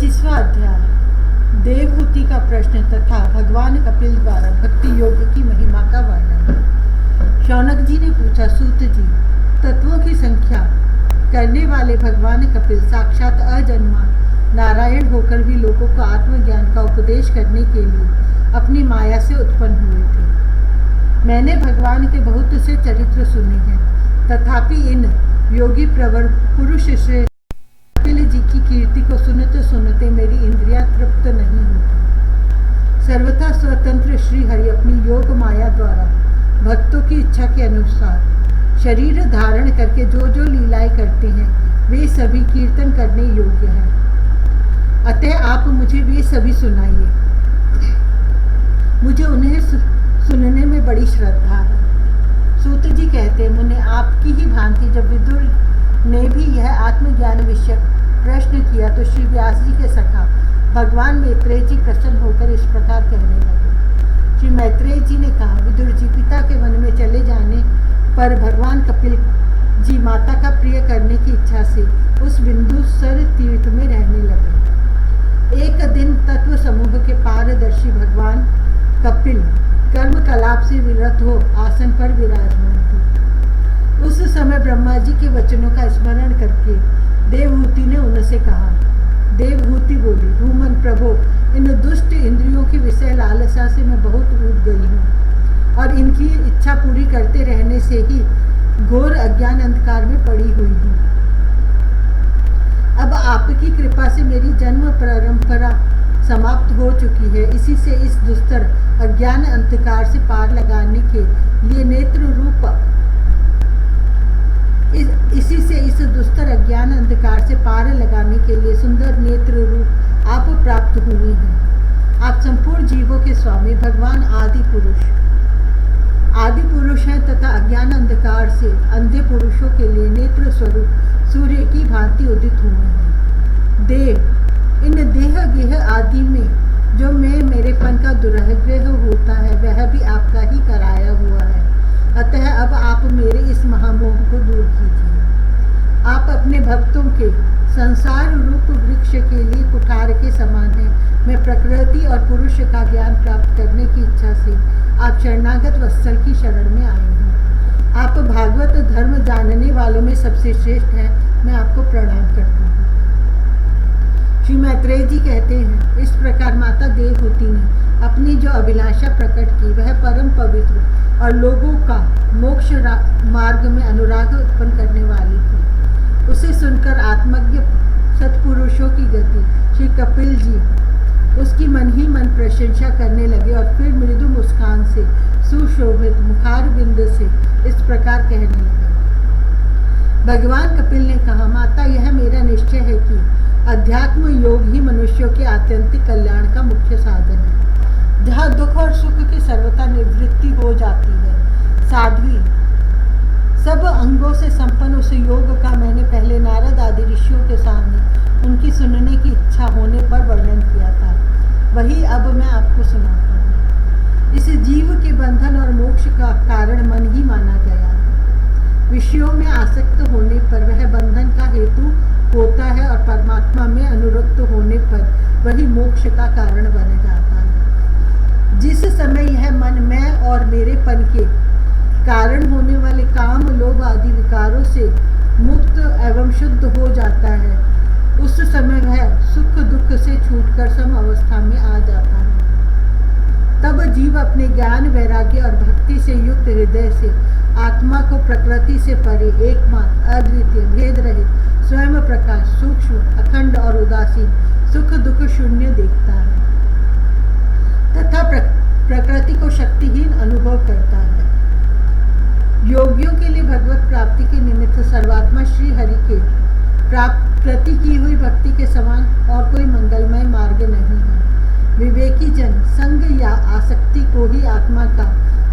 25वां अध्याय। देवहूति का प्रश्न तथा भगवान कपिल द्वारा भक्ति योग की महिमा का वर्णन। शौनक जी ने पूछा, सूत जी, तत्वों की संख्या करने वाले भगवान कपिल साक्षात अजन्मा नारायण होकर भी लोगों को आत्मज्ञान का उपदेश करने के लिए अपनी माया से उत्पन्न हुए थे। मैंने भगवान के बहुत से चरित्र सुने हैं, तथापि इन योगी प्रवर पुरुष श्रेष्ठ कपिल जी की कीर्ति को सुनते सुनते मेरी इंद्रियां तृप्त नहीं होती। सर्वथा स्वतंत्र श्री हरि अपनी योग माया द्वारा भक्तों की इच्छा के अनुसार शरीर धारण करके जो जो लीलाएं करते हैं वे सभी कीर्तन करने योग्य हैं। अतः आप मुझे वे सभी सुनाइए। मुझे उन्हें सुनने में बड़ी श्रद्धा है। सूत जी कहते हैं, मुने आपकी ही भांति जब विदुर ने भी यह आत्मज्ञान विषयक प्रश्न किया तो श्री व्यास जी के सखा भगवान मैत्रेय जी प्रसन्न होकर इस प्रकार कहने लगे। श्री मैत्रेय जी ने कहा, विदुर जी, पिता के वन में चले जाने पर भगवान कपिल जी माता का प्रिय करने की इच्छा से उस बिंदुसर तीर्थ में रहने लगे। एक दिन तत्व समूह के पारदर्शी भगवान कपिल कर्म कलाप से विरत हो आसन पर विराजमान थे। उस समय ब्रह्मा जी के वचनों का स्मरण करके देवहूति ने उनसे कहा। देवहूति बोली, भूमन प्रभो, इन दुष्ट इंद्रियों की विषय लालसा से मैं बहुत ऊब गई हूँ और इनकी इच्छा पूरी करते रहने से ही घोर अज्ञान अंधकार में पड़ी हुई हूँ। अब आपकी कृपा से मेरी जन्म परंपरा समाप्त हो चुकी है। इसी से इस दुस्तर अज्ञान अंधकार से पार लगाने के लिए नेत्र रूप इसी से इस दुस्तर अज्ञान अंधकार से पार लगाने के लिए सुंदर नेत्र रूप आप प्राप्त हुए हैं। आप संपूर्ण जीवों के स्वामी भगवान आदि पुरुष हैं तथा अज्ञान अंधकार से अंधे पुरुषों के लिए नेत्र स्वरूप सूर्य की भांति उदित हुए हैं। देव, इन देह गेह आदि में जो मेरेपन का दुराग्रह होता है वह भी आपका ही कराया हुआ है। अतः अब आप मेरे इस महामोह को दूर कीजिए। आप अपने भक्तों के संसार रूप वृक्ष के लिए कुठार के समान हैं। मैं प्रकृति और पुरुष का ज्ञान प्राप्त करने की इच्छा से आप शरणागत वत्सल की शरण में आए हैं। आप भागवत धर्म जानने वालों में सबसे श्रेष्ठ हैं। मैं आपको प्रणाम करती हूँ। श्री मैत्रेय जी कहते हैं, इस प्रकार माता देवहूति ने अपनी जो अभिलाषा प्रकट की वह परम पवित्र और लोगों का मोक्ष मार्ग में अनुराग उत्पन्न करने वाली थी। उसे सुनकर आत्मज्ञ सत्पुरुषों की गति श्री कपिल जी उसकी मन ही मन प्रशंसा करने लगे और फिर मृदु मुस्कान से सुशोभित मुखार बिंद से इस प्रकार कहने लगे। भगवान कपिल ने कहा, माता, यह मेरा निश्चय है कि अध्यात्म योग ही मनुष्यों के आत्यंतिक कल्याण का मुख्य साधन है, जहाँ दुख और सुख की सर्वथा निवृत्ति हो जाती है। साध्वी सब अंगों से संपन्न उस योग का मैंने पहले नारद आदि ऋषियों के सामने उनकी सुनने की इच्छा होने पर वर्णन किया था। वही अब मैं आपको सुनाता हूँ। इस जीव के बंधन और मोक्ष का कारण मन ही माना गया है। विषयों में आसक्त होने पर वह बंधन का हेतु होता है और परमात्मा में अनुरक्त होने पर वही मोक्ष का कारण बन जाता है। जिस समय यह मन मैं और मेरेपन के कारण होने वाले काम लोभ आदि विकारों से मुक्त एवं शुद्ध हो जाता है, उस समय वह सुख दुख से छूटकर सम अवस्था में आ जाता है। तब जीव अपने ज्ञान वैराग्य और भक्ति से युक्त हृदय से आत्मा को प्रकृति से परे एकमात्र अद्वितीय भेद रहित स्वयं प्रकाश सूक्ष्म अखंड और उदासीन सुख दुख शून्य देखता है तथा प्रकृति को शक्तिहीन अनुभव करता है। योगियों के लिए भगवत प्राप्ति के निमित्त सर्वात्मा श्री हरि के प्रति की हुई भक्ति के समान और कोई मंगलमय मार्ग नहीं है। विवेकी जन संग या आसक्ति को ही आत्मा का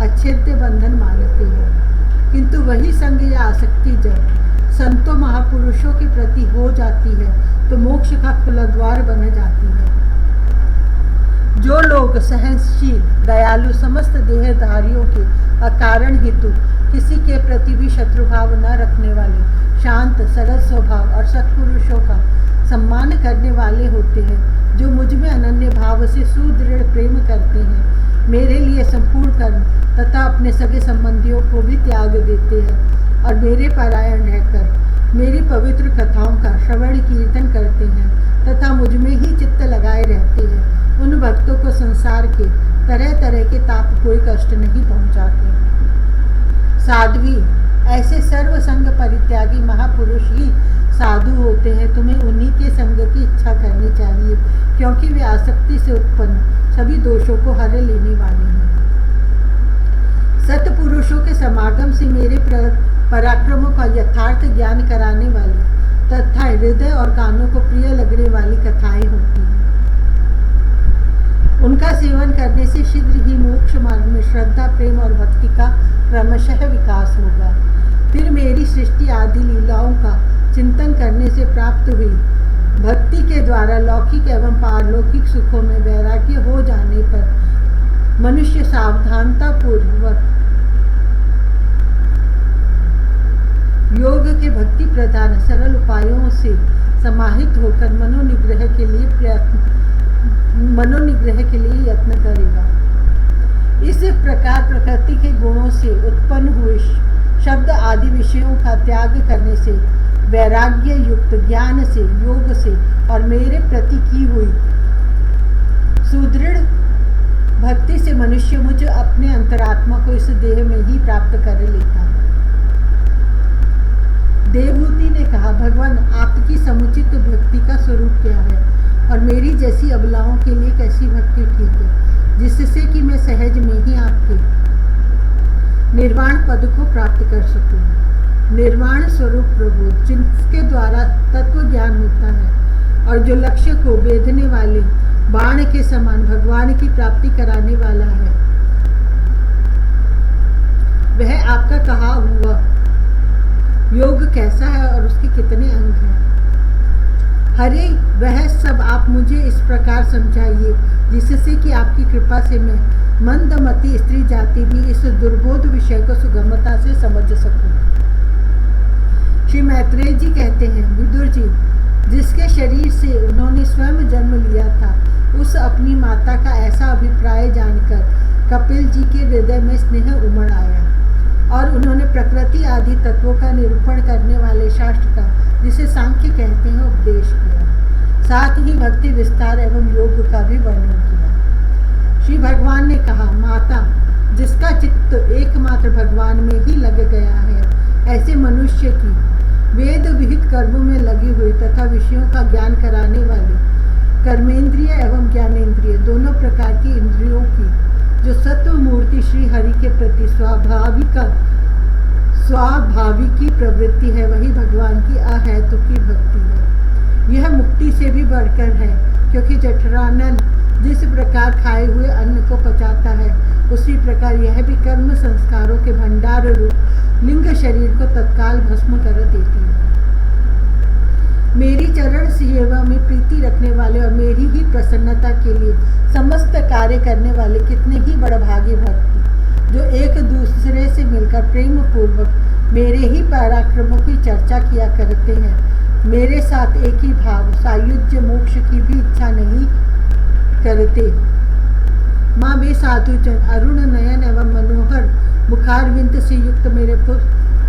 अच्छेद्य बंधन मानते हैं, किंतु वही संग या आसक्ति जब संतों महापुरुषों के प्रति हो जाती है तो मोक्ष का खुलाद्वार बन जाती है। जो लोग सहनशील दयालु समस्त देहधारियों के अकारण हेतु किसी के प्रति भी शत्रुभाव न रखने वाले शांत सरल स्वभाव और सत्पुरुषों का सम्मान करने वाले होते हैं, जो मुझ में अनन्य भाव से सुदृढ़ प्रेम करते हैं, मेरे लिए संपूर्ण कर्म तथा अपने सगे संबंधियों को भी त्याग देते हैं और मेरे परायण रहकर मेरी पवित्र कथाओं का श्रवण कीर्तन करते हैं तथा मुझ में ही चित्त लगाए रहते हैं, उन भक्तों को संसार के तरह तरह के ताप कोई कष्ट नहीं पहुंचाते। साध्वी, ऐसे सर्व संग परित्यागी महापुरुष ही साधु होते हैं। तुम्हें उन्हीं के संग की इच्छा करनी चाहिए, क्योंकि वे आसक्ति से उत्पन्न सभी दोषों को हर लेने वाले हैं। सत्पुरुषों के समागम से मेरे पराक्रमों का यथार्थ ज्ञान कराने वाली तथा हृदय और कानों को प्रिय लगने वाली कथाएं होती हैं। उनका सेवन करने से शीघ्र ही मोक्ष मार्ग में श्रद्धा, प्रेम और भक्ति का क्रमशः विकास होगा। फिर मेरी सृष्टि आदि लीलाओं का चिंतन करने से प्राप्त हुई भक्ति के द्वारा लौकिक एवं पारलौकिक सुखों में वैराग्य हो जाने पर मनुष्य सावधानता पूर्वक योग के भक्ति प्रधान सरल उपायों से समाहित होकर मनोनिग्रह के लिए यत्न करेगा। इस प्रकार प्रकृति के गुणों से उत्पन्न हुए शब्द आदि विषयों का त्याग करने से, वैराग्य युक्त ज्ञान से, योग से और मेरे प्रति की हुई सुदृढ़ भक्ति से मनुष्य मुझ अपने अंतरात्मा को इस देह में ही प्राप्त कर लेता है। देवहूति ने कहा, भगवान, आपकी समुचित भक्ति का स्वरूप क्या है और मेरी जैसी अबलाओं के लिए कैसी भक्ति ठीक है, जिससे कि मैं सहज में ही आपके निर्वाण पद को प्राप्त कर सकूं। निर्वाण स्वरूप प्रभु, जिनके द्वारा तत्व ज्ञान होता है और जो लक्ष्य को बेधने वाले बाण के समान भगवान की प्राप्ति कराने वाला है, वह आपका कहा हुआ योग कैसा है और उसके कितने अंग हैं? हरे, वह सब आप मुझे इस प्रकार समझाइए जिससे कि आपकी कृपा से मैं मंदमती स्त्री जाति भी इस दुर्बोध विषय को सुगमता से समझ सकूं। श्री मैत्रेय जी कहते हैं, विदुर जी, जिसके शरीर से उन्होंने स्वयं जन्म लिया था, उस अपनी माता का ऐसा अभिप्राय जानकर कपिल जी के हृदय में स्नेह उमड़ आया और उन्होंने प्रकृति आदि तत्वों का निरूपण करने वाले शास्त्र का, जिसे सांख्य कहते हैं, उपदेश किया। साथ ही भक्ति विस्तार एवं योग का भी वर्णन किया। श्री भगवान ने कहा, माता, जिसका चित्त एकमात्र भगवान में ही लग गया है, ऐसे मनुष्य की वेद विहित कर्मों में लगी हुई तथा विषयों का ज्ञान कराने वाली कर्मेंद्रिय एवं ज्ञानेंद्रिय दोनों प्रकार की इंद्रियों की जो सत्व मूर्ति श्री हरि के प्रति स्वाभाविकी प्रवृत्ति है, वही भगवान की अहेतुकी भक्ति है। यह मुक्ति से भी बढ़कर है, क्योंकि जठरानल जिस प्रकार खाए हुए अन्न को पचाता है, उसी प्रकार यह भी कर्म संस्कारों के भंडार रूप लिंग शरीर को तत्काल भस्म कर देती है। मेरी चरण सेवा में प्रीति रखने वाले और मेरी ही प्रसन्नता के लिए समस्त कार्य करने वाले कितने ही बड़भागी भक्त, जो एक दूसरे से मिलकर प्रेम पूर्वक मेरे ही पराक्रमों की चर्चा किया करते हैं, मेरे साथ एक ही भाव सायुज्य मोक्ष की भी इच्छा नहीं करते। माँ, वे साधुजन अरुण नयन एवं मनोहर मुखारविंद से युक्त मेरे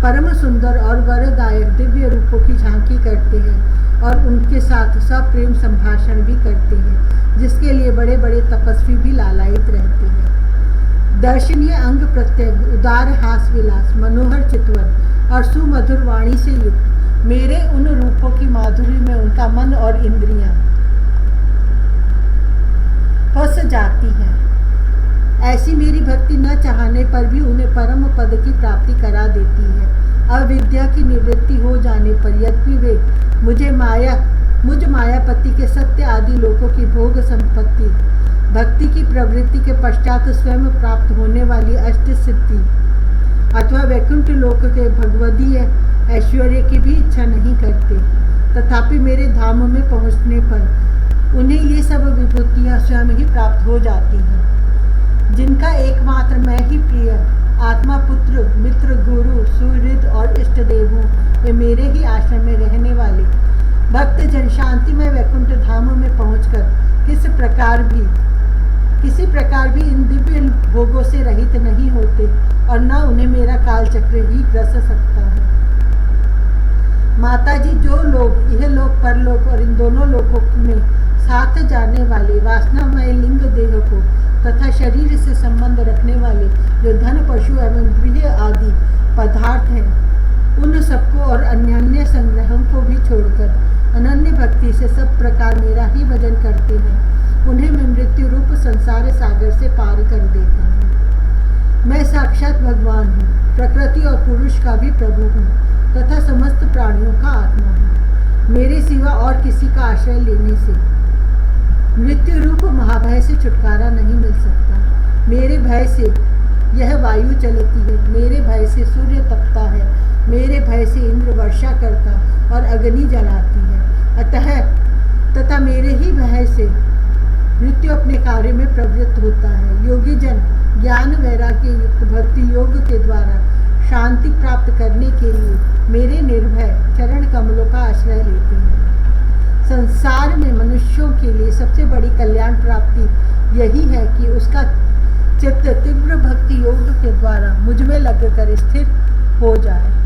परम सुंदर और वरदायक दिव्य रूपों की झांकी करते हैं और उनके साथ सप्रेम संभाषण भी करते हैं, जिसके लिए बड़े बड़े तपस्वी भी लालायित रहते हैं। दर्शनीय अंग प्रत्यंग, उदार हास विलास, मनोहर चितवन और सुमधुर वाणी से युक्त मेरे उन रूपों की माधुरी में उनका मन और इंद्रियां फंस जाती हैं। ऐसी मेरी भक्ति न चाहने पर भी उन्हें परम पद की प्राप्ति करा देती है। अविद्या की निवृत्ति हो जाने पर यद्यपि वे मुझ मायापति के सत्य आदि लोकों की भोग संपत्ति, भक्ति की प्रवृत्ति के पश्चात स्वयं प्राप्त होने वाली अष्ट सिद्धि अथवा वैकुंठ लोक के भगवदीय ऐश्वर्य की भी इच्छा नहीं करते, तथापि मेरे धाम में पहुँचने पर उन्हें ये सब विभूतियाँ स्वयं ही प्राप्त हो जाती हैं, जिनका एकमात्र मैं ही प्रिय आत्मा, पुत्र, मित्र, गुरु, सुहृद और इष्ट देव हूँ। वे मेरे ही आश्रम में रहने वाले भक्त जन शांतिमय वैकुंठ धामों में पहुंचकर किसी प्रकार भी इन दिव्य भोगों से रहित नहीं होते और न उन्हें मेरा कालचक्र ही ग्रस सकता है। माता जी, जो लोग यह लोक परलोक और इन दोनों लोकों में साथ जाने वाले वासनामय लिंग देह को तथा शरीर से संबंध रखने वाले जो धन पशु एवं गृह आदि पदार्थ हैं, उन सबको और अन्य संग्रहों को भी छोड़कर अनन्य भक्ति से सब प्रकार मेरा ही भजन करते हैं, उन्हें मैं मृत्यु रूप संसार सागर से पार कर देता हूँ। मैं साक्षात भगवान हूँ, प्रकृति और पुरुष का भी प्रभु हूँ तथा समस्त प्राणियों का आत्मा हूँ। मेरे सिवा और किसी का आश्रय लेने से मृत्यु रूप महाभय से छुटकारा नहीं मिल सकता। मेरे भय से यह वायु चलती है, मेरे भय से सूर्य तपता है, मेरे भय से इंद्र वर्षा करता और अग्नि जलाती है। तथा मेरे ही भय से मृत्यु अपने कार्य में प्रवृत्त होता है। योगी जन ज्ञान वैराग्य युक्त भक्ति योग के द्वारा शांति प्राप्त करने के लिए मेरे निर्भय चरण कमलों का आश्रय लेते हैं। संसार में मनुष्यों के लिए सबसे बड़ी कल्याण प्राप्ति यही है कि उसका चित्त तीव्र भक्ति योग के द्वारा मुझ में लगकर स्थिर हो जाए।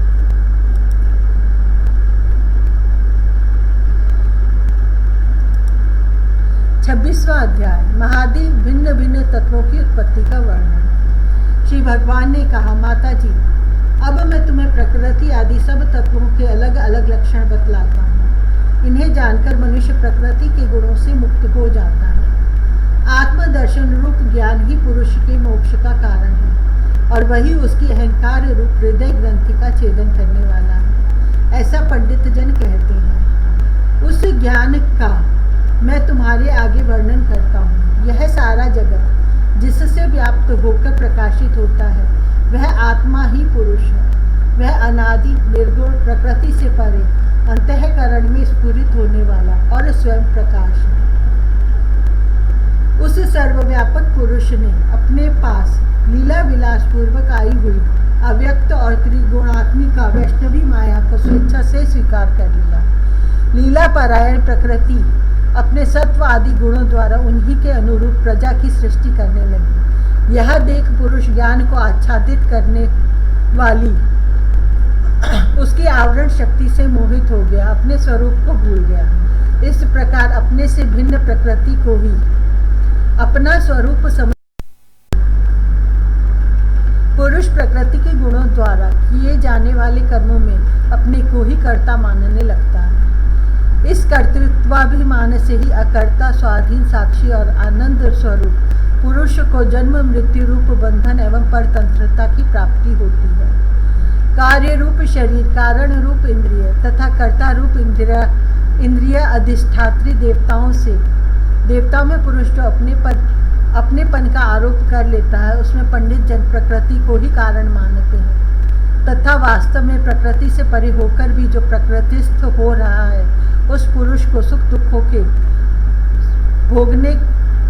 26वां अध्याय, महादेव भिन्न भिन्न तत्वों की उत्पत्ति का वर्णन। श्री भगवान ने कहा, माता जी, अब मैं तुम्हें प्रकृति आदि सब तत्वों के अलग अलग लक्षण बतलाता हूँ। इन्हें जानकर मनुष्य प्रकृति के गुणों से मुक्त हो जाता है। आत्मदर्शन रूप ज्ञान ही पुरुष के मोक्ष का कारण है और वही उसकी अहंकार रूप हृदय ग्रंथि का छेदन करने वाला है, ऐसा पंडित जन कहते हैं। उस ज्ञान का मैं तुम्हारे आगे वर्णन करता हूँ। यह सारा जगत जिससे व्याप्त होकर प्रकाशित होता है, वह आत्मा ही पुरुष है। वह अनादि निर्गुण प्रकृति से परे अंतःकरण में स्फुरित होने वाला और स्वयं प्रकाश है। उस सर्वव्यापक पुरुष ने अपने पास लीला विलास पूर्वक आई हुई अव्यक्त और त्रिगुणात्मिका वैष्णवी माया को स्वेच्छा से स्वीकार कर लिया। लीला परायण प्रकृति अपने सत्व आदि गुणों द्वारा उन्हीं के अनुरूप प्रजा की सृष्टि करने लगी। यह देख पुरुष ज्ञान को आच्छादित करने वाली उसकी आवरण शक्ति से मोहित हो गया, अपने स्वरूप को भूल गया। इस प्रकार अपने से भिन्न प्रकृति को ही अपना स्वरूप समझ पुरुष प्रकृति के गुणों द्वारा किए जाने वाले कर्मों में अपने को ही कर्ता मानने लगता है। इस कर्तृत्वाभिमान से ही अकर्ता, स्वाधीन, साक्षी और आनंद स्वरूप पुरुष को जन्म मृत्यु रूप बंधन एवं परतंत्रता की प्राप्ति होती है। कार्य रूप शरीर, कारण रूप इंद्रिय तथा कर्ता रूप इंद्रिय अधिष्ठात्री देवताओं में पुरुष जो अपनेपन का आरोप कर लेता है, उसमें पंडित जन प्रकृति को ही कारण मानते हैं तथा वास्तव में प्रकृति से परे होकर भी जो प्रकृतिस्थ हो रहा है, उस पुरुष को सुख दुखों के भोगने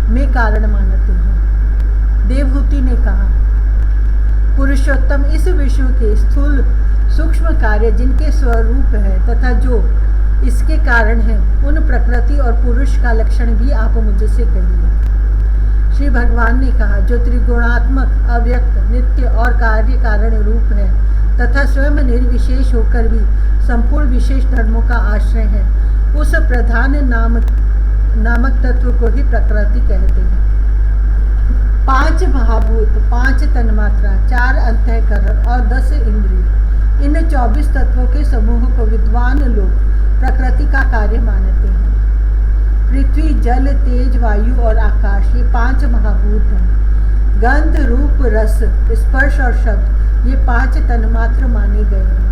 में कारण मानते हैं। देवहूति ने कहा, पुरुषोत्तम, इस विश्व के स्थूल सूक्ष्म कार्य जिनके स्वरूप है तथा जो इसके कारण है, उन प्रकृति और पुरुष का लक्षण भी आप मुझसे कहिए। श्री भगवान ने कहा, जो त्रिगुणात्मक, अव्यक्त, नित्य और कार्य कारण रूप है तथा स्वयं निर्विशेष होकर भी संपूर्ण विशेष धर्मों का आश्रय है, उस प्रधान नामक तत्व को ही प्रकृति कहते हैं। 5 महाभूत, 5 तन्मात्रा, 4 अंतःकरण और 10 इंद्रिय, इन 24 तत्वों के समूह को विद्वान लोग प्रकृति का कार्य मानते हैं। पृथ्वी, जल, तेज, वायु और आकाश, ये 5 महाभूत हैं। गंध, रूप, रस, स्पर्श और शब्द, ये 5 तन्मात्र माने गए हैं।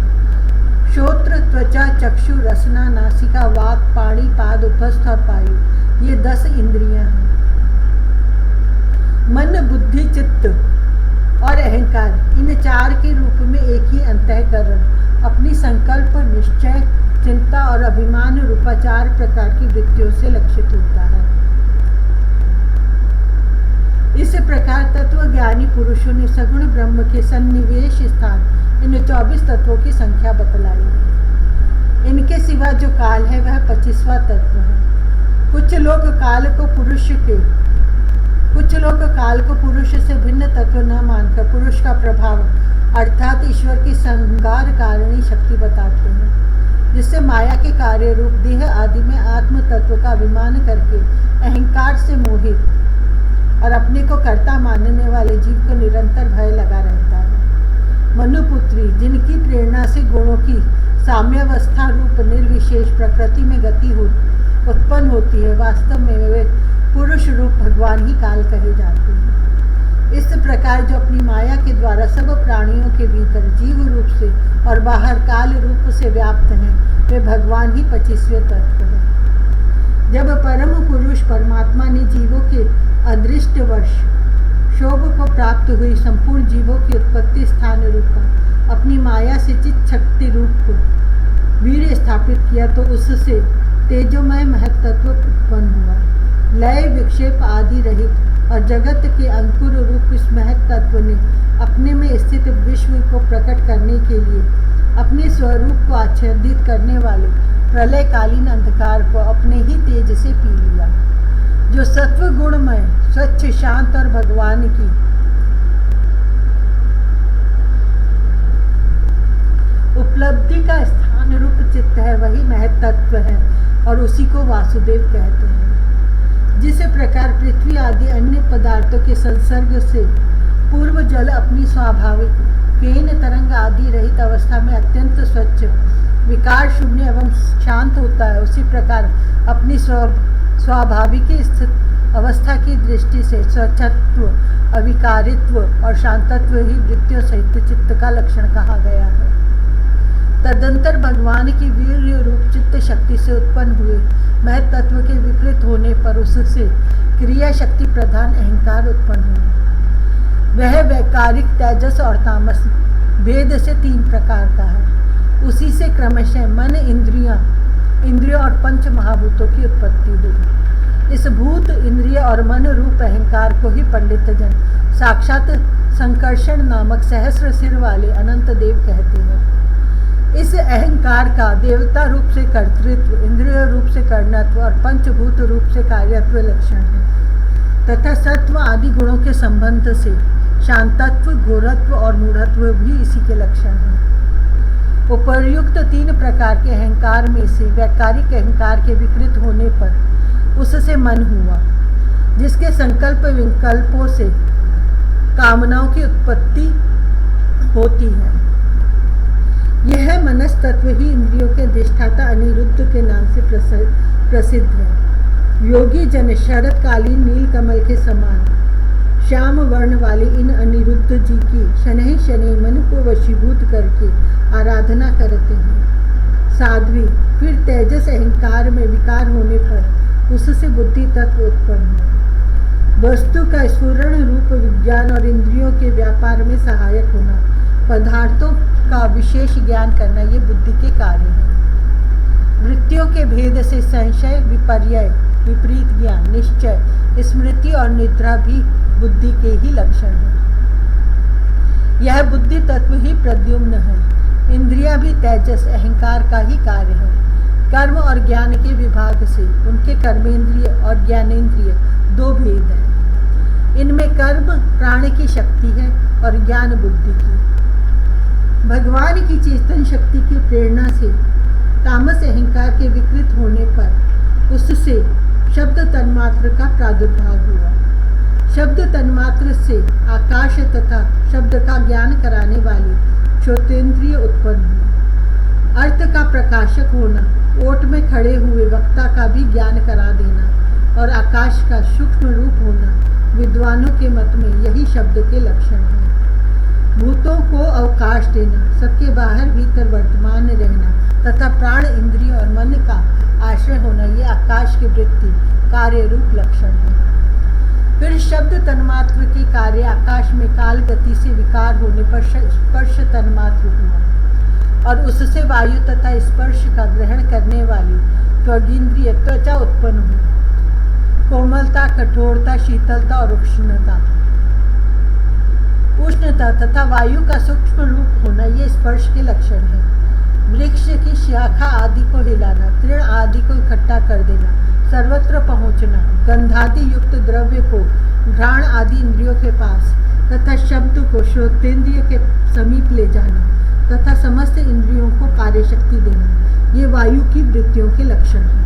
श्रोत्र, त्वचा, चक्षु, रसना, नासिका, वाक, पाणी, पाद, उपस्थ और पायु, ये 10 इंद्रियां हैं। मन, बुद्धि, चित्त और अहंकार, इन 4 के रूप में एक ही अंतःकरण अपनी संकल्प, निश्चय, चिंता और अभिमान रूपा 4 प्रकार की वृत्तियों से लक्षित होता है। इस प्रकार तत्वज्ञानी पुरुषों ने सगुण ब्रह्म के सन्निवेश स्थान इन 24 तत्वों की संख्या बतलाई है। इन इनके सिवा जो काल है वह 25वां तत्व है। कुछ लोग काल को पुरुष से भिन्न तत्व न मानकर पुरुष का प्रभाव अर्थात ईश्वर की संहार कारिणी शक्ति बताते हैं, जिससे माया के कार्य रूप देह आदि में आत्म तत्व का अभिमान करके अहंकार से मोहित और अपने को कर्ता मानने वाले जीव को निरंतर भय लगा रहता है। मनुपुत्री, जिनकी प्रेरणा से गुणों की साम्यावस्था रूप निर्विशेष प्रकृति में गति उत्पन्न होती है, वास्तव में वे पुरुष रूप भगवान ही काल कहे जाते हैं। इस प्रकार जो अपनी माया के द्वारा सब प्राणियों के भीतर जीव रूप से और बाहर काल रूप से व्याप्त हैं, वे भगवान ही 25वें तत्व हैं। जब परम पुरुष परमात्मा ने जीवों के अदृष्टवश शोभ को प्राप्त हुई संपूर्ण जीवों की उत्पत्ति स्थान रूप अपनी माया से चित शक्ति रूप को वीर स्थापित किया, तो उससे तेजोमय महत्त्व उत्पन्न हुआ। लय विक्षेप आदि रहित और जगत के अंकुर रूप इस महत्त्व ने अपने में स्थित विश्व को प्रकट करने के लिए अपने स्वरूप को आच्छादित करने वाले प्रलयकालीन अंधकार को अपने ही तेज से पी लिया। जो सत्व गुणमय स्वच्छ शांत और भगवान की उपलब्धि का स्थान रूप चित्त है, वही महत्त्व है और उसी को वासुदेव कहते हैं। जिस प्रकार पृथ्वी आदि अन्य पदार्थों के संसर्ग से पूर्व जल अपनी स्वाभाविक केन तरंग आदि रहित अवस्था में अत्यंत स्वच्छ विकार शून्य एवं शांत होता है, उसी प्रकार अपनी स्वाभाविक स्थित अवस्था की दृष्टि से स्वच्छत्व, अविकारित्व और शांतत्व ही वृत्तियों सहित चित्त का लक्षण कहा गया है। तदंतर भगवान की वीर्य रूप चित्त शक्ति से उत्पन्न हुए महत्त्व के विपरीत होने पर उससे क्रिया शक्ति प्रधान अहंकार उत्पन्न हुआ। वह वैकारिक तेजस और तामस भेद से 3 प्रकार का है। उसी से क्रमशः मन, इंद्रियों और पंच महाभूतों की उत्पत्ति हुई। इस भूत, इंद्रिय और मन रूप अहंकार को ही पंडित जन साक्षात संकर्षण नामक सहस्र सिर वाले अनंत देव कहते हैं। इस अहंकार का देवता रूप से कर्तृत्व, इंद्रिय रूप से कर्णत्व और पंचभूत रूप से कार्यत्व लक्षण है, तथा सत्व आदि गुणों के संबंध से शांतत्व, घोरत्व और मूढ़त्व भी इसी के लक्षण हैं। उपर्युक्त 3 प्रकार के अहंकार में से वैकारिक अहंकार के विकृत होने पर उससे मन हुआ, जिसके संकल्प विकल्पों से कामनाओं की उत्पत्ति होती है। यह मनस्तत्व ही इंद्रियों के अधिष्ठाता अनिरुद्ध के नाम से प्रसिद्ध है। योगी जन शरतकालीन नील कमल के समान श्याम वर्ण वाले इन अनिरुद्ध जी की शनै शनै मन को वशीभूत करके आराधना करते हैं। साध्वी फिर तेजस अहंकार में विकार होने पर उससे बुद्धि तत्व उत्पन्न है। वस्तु का स्फुरण रूप विज्ञान और इंद्रियों के व्यापार में सहायक होना, पदार्थों का विशेष ज्ञान करना, ये बुद्धि के कार्य हैं। वृत्तियों के भेद से संशय, विपर्यय, विपरीत ज्ञान, निश्चय, स्मृति और निद्रा भी बुद्धि के ही लक्षण हैं। यह बुद्धि तत्व ही प्रद्युम्न है। इंद्रियां भी तेजस अहंकार का ही कार्य है। कर्म और ज्ञान के विभाग से उनके कर्मेंद्रिय और ज्ञानेंद्रिय 2 भेद हैं। इनमें कर्म प्राण की शक्ति है और ज्ञान बुद्धि की। भगवान की चेतन शक्ति की प्रेरणा से तामस अहंकार के विकृत होने पर उससे शब्द तन्मात्र का प्रादुर्भाव हुआ। शब्द तन्मात्र से आकाश तथा शब्द का ज्ञान कराने वाली श्रोतेंद्रिय उत्पन्न हुई। अर्थ का प्रकाशक होना, ओट में खड़े हुए वक्ता का भी ज्ञान करा देना और आकाश का सूक्ष्म रूप होना, विद्वानों के मत में यही शब्द के लक्षण हैं। भूतों को अवकाश देना, सबके बाहर भीतर वर्तमान रहना तथा प्राण, इंद्रिय और मन का आश्रय होना, ये आकाश की वृत्ति कार्य रूप लक्षण है। फिर शब्द तन्मात्र के कार्य आकाश में काल गति से विकार होने पर स्पर्श तन्मात्र हुआ और उससे वायु तथा स्पर्श का ग्रहण करने वाली त्वगिंद्रिय त्वचा उत्पन्न हुई। कोमलता, कठोरता, शीतलता और उष्णता तथा वायु का सूक्ष्म रूप होना, ये स्पर्श के लक्षण है। वृक्ष की शाखा आदि को हिलाना, तृण आदि को इकट्ठा कर देना, सर्वत्र पहुँचना, गंधादि युक्त द्रव्य को घ्राण आदि इंद्रियों के पास तथा शब्द को श्रोतेंद्रिय के समीप ले जाना तथा समस्त इंद्रियों को कार्यशक्ति देना, ये वायु की वृत्तियों के लक्षण हैं।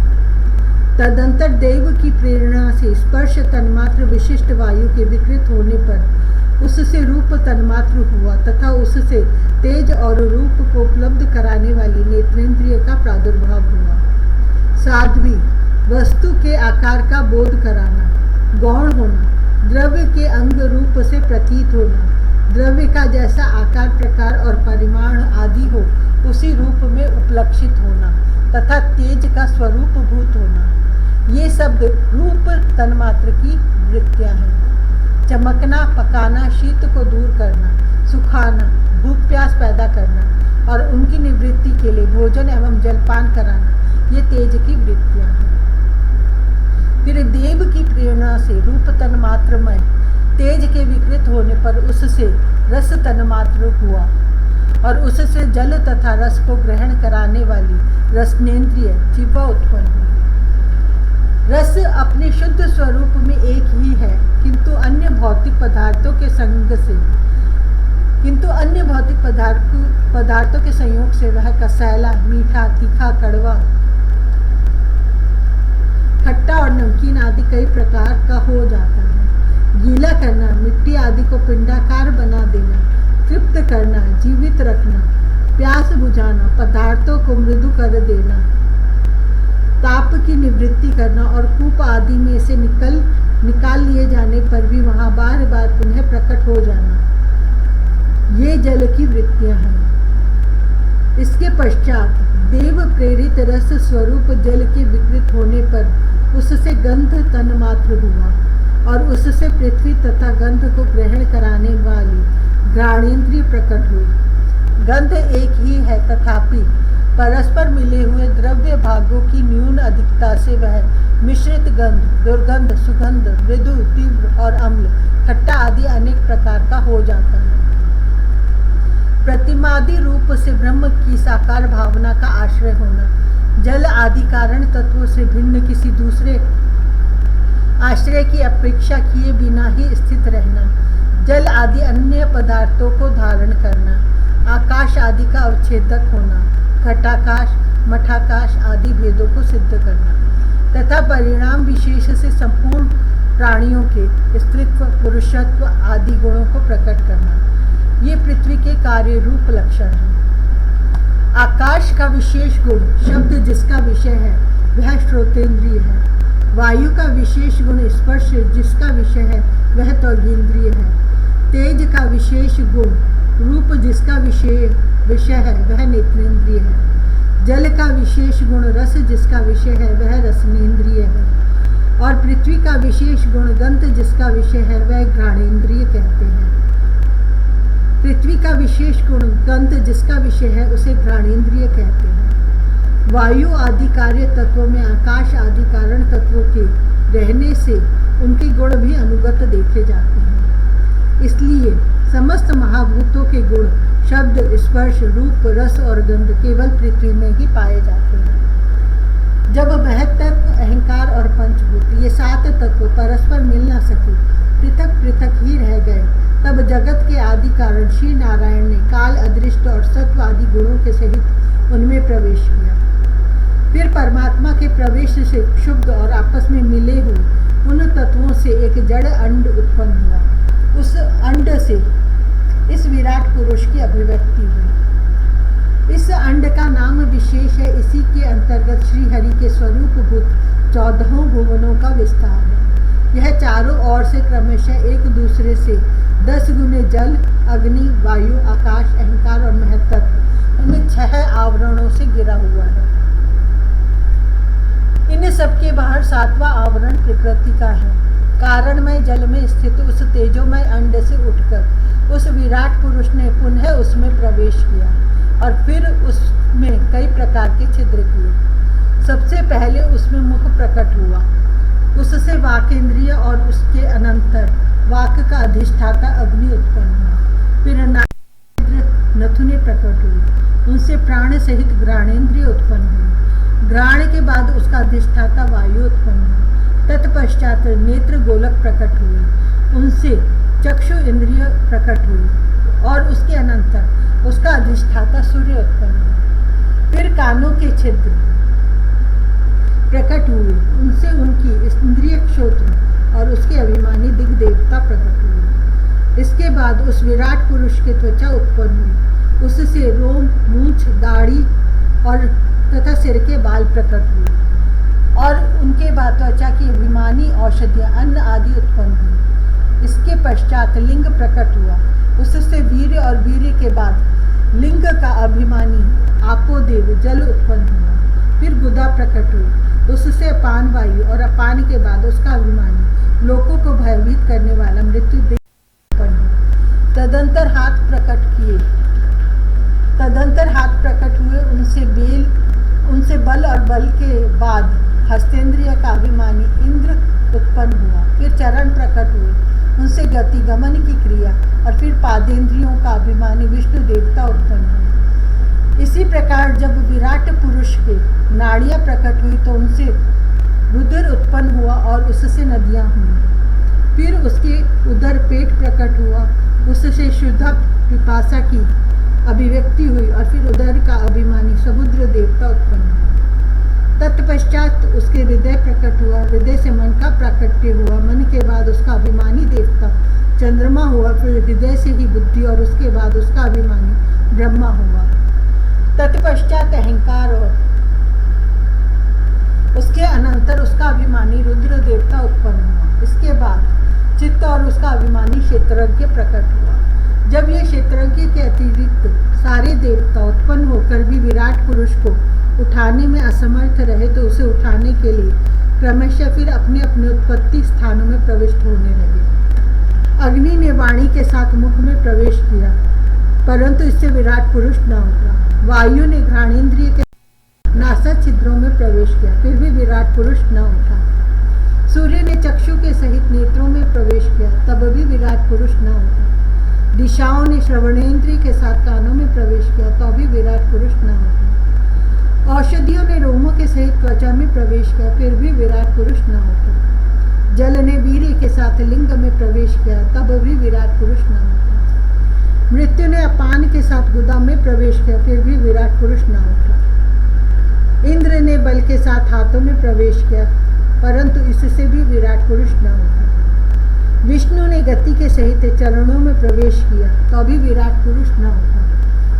तदंतर देव की प्रेरणा से स्पर्श तन्मात्र विशिष्ट वायु के विकृत होने पर उससे रूप तन्मात्र हुआ तथा उससे तेज और रूप को उपलब्ध कराने वाली नेत्रेंद्रिय का प्रादुर्भाव हुआ। साध्वी, वस्तु के आकार का बोध कराना, गौण होना, द्रव्य के अंग रूप से प्रतीत होना, द्रव्य का जैसा आकार प्रकार और परिमाण आदि हो उसी रूप में उपलक्षित होना तथा तेज का स्वरूप भूत होना, ये शब्द रूप तन्मात्र की वृत्तियां हैं। चमकना, पकाना, शीत को दूर करना, सुखाना, भूख प्यास पैदा करना और उनकी निवृत्ति के लिए भोजन एवं जलपान कराना, ये तेज की वृत्तियां हैं। फिर देव की प्रेरणा से रूप तन्मात्र में तेज के विकृत होने पर उससे रस तन्मात्र हुआ और उससे जल तथा रस को ग्रहण कराने वाली रसनेन्द्रिय जिह्वा उत्पन्न हुई। रस अपने शुद्ध स्वरूप में एक ही है, किंतु अन्य भौतिक पदार्थों के संयोग से वह कसैला, मीठा, तीखा, कड़वा, खट्टा और नमकीन आदि कई प्रकार का हो जाता है। गीला करना, मिट्टी आदि को पिंडाकार बना देना, तृप्त करना, जीवित रखना, प्यास बुझाना, पदार्थों को मृदु कर देना, ताप की निवृत्ति करना और कूप आदि में से निकाल लिए जाने पर भी वहां बार बार पुनः प्रकट हो जाना, ये जल की वृत्तियां हैं। इसके पश्चात देव प्रेरित रस स्वरूप जल के विकृत होने पर उससे गंध तन्मात्र हुआ और उससे पृथ्वी तथा गंध को ग्रहण कराने वाली घ्राणेन्द्रिय प्रकट हुई। गंध एक ही है, तथापि परस्पर मिले हुए द्रव्य भागों की न्यून अधिकता से वह मिश्रित गंध, दुर्गंध, सुगंध, मृदु, तीव्र और अम्ल, खट्टा आदि अनेक प्रकार का हो जाता है। प्रतिमादि रूप से ब्रह्म की साकार भावना का आश्रय होना, जल आदि कारण तत्वों से भिन्न किसी दूसरे आश्रय की अपेक्षा किए बिना ही स्थित रहना, जल आदि अन्य पदार्थों को धारण करना, आकाश आदि का अवच्छेदक होना, घटाकाश, मठाकाश आदि भेदों को सिद्ध करना तथा परिणाम विशेष से संपूर्ण प्राणियों के स्त्रीत्व, पुरुषत्व आदि गुणों को प्रकट करना, ये पृथ्वी के कार्य रूप लक्षण हैं। आकाश का विशेष गुण शब्द जिसका विषय है वह श्रोतेंद्रिय है। वायु का विशेष गुण स्पर्श जिसका विषय है वह त्वगेंद्रिय है। तेज का विशेष गुण रूप जिसका विषय है वह नेत्रेंद्रिय है। जल का विशेष गुण रस जिसका विषय है वह रसनेन्द्रिय है और पृथ्वी का विशेष गुण गंध जिसका विषय है वह घ्राणेन्द्रिय कहते हैं। पृथ्वी का विशेष गुण गंध जिसका विषय है उसे घ्राणेन्द्रिय कहते हैं। वायु आदि कार्य तत्वों में आकाश आदि कारण तत्वों के रहने से उनके गुण भी अनुगत देखे जाते हैं। इसलिए समस्त महाभूतों के गुण शब्द, स्पर्श, रूप, रस और गंध केवल पृथ्वी में ही पाए जाते हैं। जब महत्तत्व, अहंकार और पंचभूत ये सात तत्व परस्पर मिल न सके, पृथक पृथक ही रह गए, तब जगत के आदि कारण श्री नारायण ने काल, अदृष्ट और सत्व आदि गुणों के सहित उनमें प्रवेश किया। फिर परमात्मा के प्रवेश से क्षुब्ध और आपस में मिले हुए उन तत्वों से एक जड़ अंड उत्पन्न हुआ। उस अंड से इस विराट पुरुष की अभिव्यक्ति हुई। इस अंड का नाम विशेष है। इसी के अंतर्गत श्री हरि के स्वरूपभूत 14 भुवनों का विस्तार है। यह चारों ओर से क्रमशः एक दूसरे से 10 गुने जल, अग्नि, वायु, आकाश, अहंकार और महत्तत्व इन 6 आवरणों से घिरा हुआ है। इन सबके बाहर 7वां आवरण प्रकृति का है। कारणमय जल में स्थित उस तेजोमय अंड से उठकर उस विराट पुरुष ने पुनः उसमें प्रवेश किया और फिर उसमें कई प्रकार के छिद्र किए। सबसे पहले उसमें मुख प्रकट हुआ, उससे वाकेंद्रिय और उसके अनंतर वाक का अधिष्ठाता अग्नि उत्पन्न हुआ। फिर नाभिद्र नथुने प्रकट हुई, उनसे प्राण सहित घ्राणेन्द्रिय उत्पन्न हुई। घ्राण के बाद उसका अधिष्ठाता वायु उत्पन्न हुआ। तत्पश्चात नेत्र गोलक प्रकट हुए, उनसे चक्षु इंद्रिय प्रकट हुई और उसके अनंतर उसका अधिष्ठाता सूर्य उत्पन्न हुआ। फिर कानों के छिद्र प्रकट हुए, उनसे उनकी इंद्रिय क्षोत्र और उसके अभिमानी दिग्देवता प्रकट हुए। इसके बाद उस विराट पुरुष के त्वचा उत्पन्न हुई, उससे रोम, मूंछ, दाढ़ी और तथा सिर के बाल प्रकट हुए और उनके बाद त्वचा की अभिमानी औषधियाँ, अन्न आदि उत्पन्न हुई। इसके पश्चात लिंग प्रकट हुआ, उससे वीर्य और वीर्य के बाद लिंग का अभिमानी आपोदेव जल उत्पन्न हुआ। फिर गुदा प्रकट हुई, उससे अपान वायु और अपान के बाद उसका अभिमानी लोगों को भयभीत करने वाला मृत्यु देव उत्पन्न हुआ। तदंतर हाथ प्रकट हुए, उनसे बल और बल के बाद हस्तेंद्रिय का अभिमानी इंद्र उत्पन्न हुआ। फिर चरण प्रकट हुए, उनसे गति गमन की क्रिया और फिर पादेंद्रियों का अभिमानी विष्णु देवता उत्पन्न हुए। इसी प्रकार जब विराट पुरुष के नाड़ियाँ प्रकट हुई तो उनसे रुधिर उत्पन्न हुआ और उससे नदियाँ हुई। फिर उसके उदर पेट प्रकट हुआ, उससे शुद्ध पिपासा की अभिव्यक्ति हुई और फिर उदर का अभिमानी समुद्र देवता उत्पन्न हुआ। तत्पश्चात उसके हृदय प्रकट हुआ, हृदय से मन का प्राकट्य हुआ, मन के बाद उसका अभिमानी देवता चंद्रमा हुआ, फिर हृदय से ही बुद्धि और उसके बाद उसका अभिमानी ब्रह्मा हुआ। तत्पश्चात अहंकार और उसके अनंतर उसका अभिमानी रुद्र देवता उत्पन्न हुआ। इसके बाद चित्त और उसका अभिमानी क्षेत्रज्ञ प्रकट हुआ। जब ये क्षेत्रज्ञ के अतिरिक्त सारे देवता उत्पन्न होकर भी विराट पुरुष को उठाने में असमर्थ रहे तो उसे उठाने के लिए क्रमशः फिर अपने अपने उत्पत्ति स्थानों में प्रविष्ट होने लगे। अग्नि ने वाणी के साथ मुख में प्रवेश किया, परंतु इससे विराट पुरुष न उठा। वायु ने घ्राणेन्द्रिय के नासा छिद्रों में प्रवेश किया, फिर भी विराट पुरुष न उठा। सूर्य ने चक्षु के सहित नेत्रों में प्रवेश किया, तब भी विराट पुरुष न उठा। दिशाओं ने श्रवणेन्द्रिय के साथ कानों में प्रवेश किया, तो भी विराट पुरुष न उठा। औषधियों ने रोमों के सहित त्वचा में प्रवेश किया, फिर भी विराट पुरुष न उठा। जल ने वीर्य के साथ लिंग में प्रवेश किया, तब भी विराट पुरुष न उठा। मृत्यु ने अपान के साथ गुदा में प्रवेश किया, फिर भी विराट पुरुष न उठा। इंद्र ने बल के साथ हाथों में प्रवेश किया, परंतु इससे भी विराट पुरुष न उठा। विष्णु ने गति के सहित चरणों में प्रवेश किया, तो भी विराट पुरुष न उठा।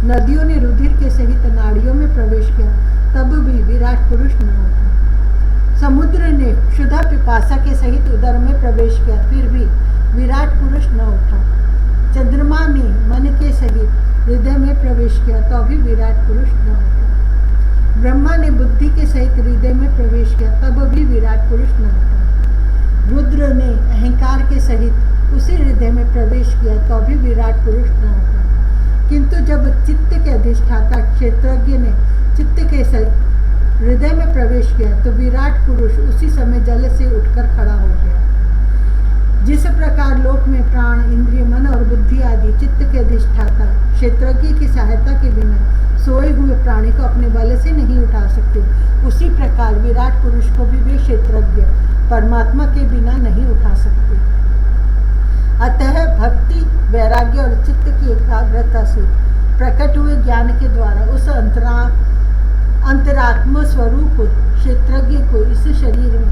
नदियों ने रुधिर के सहित नाड़ियों में प्रवेश किया, तब भी विराट पुरुष न उठा। समुद्र ने क्षुधा पिपासा के सहित उदर में प्रवेश किया, फिर भी विराट पुरुष न उठा। चंद्रमा ने मन के सहित हृदय में प्रवेश किया, तो भी विराट पुरुष न उठा। ब्रह्मा ने बुद्धि के सहित हृदय में प्रवेश किया, तब भी विराट पुरुष न उठा। रुद्र ने अहंकार के सहित उसी हृदय में प्रवेश किया, तो भी विराट पुरुष न उठा। किंतु जब चित्त के अधिष्ठाता क्षेत्रज्ञ ने चित्त के सहित हृदय में प्रवेश किया, तो विराट पुरुष उसी समय जल से उठकर खड़ा हो गया। जिस प्रकार लोक में प्राण, इंद्रिय, मन और बुद्धि आदि चित्त के अधिष्ठाता क्षेत्रज्ञ की सहायता के बिना सोए हुए प्राणी को अपने बल से नहीं उठा सकते, उसी प्रकार विराट पुरुष को भी वे क्षेत्रज्ञ परमात्मा के बिना नहीं उठा सकते। अतः भक्ति, वैराग्य और चित्त की एकाग्रता से प्रकट हुए ज्ञान के द्वारा उस अंतरात्म स्वरूप क्षेत्रज्ञ को इस शरीर में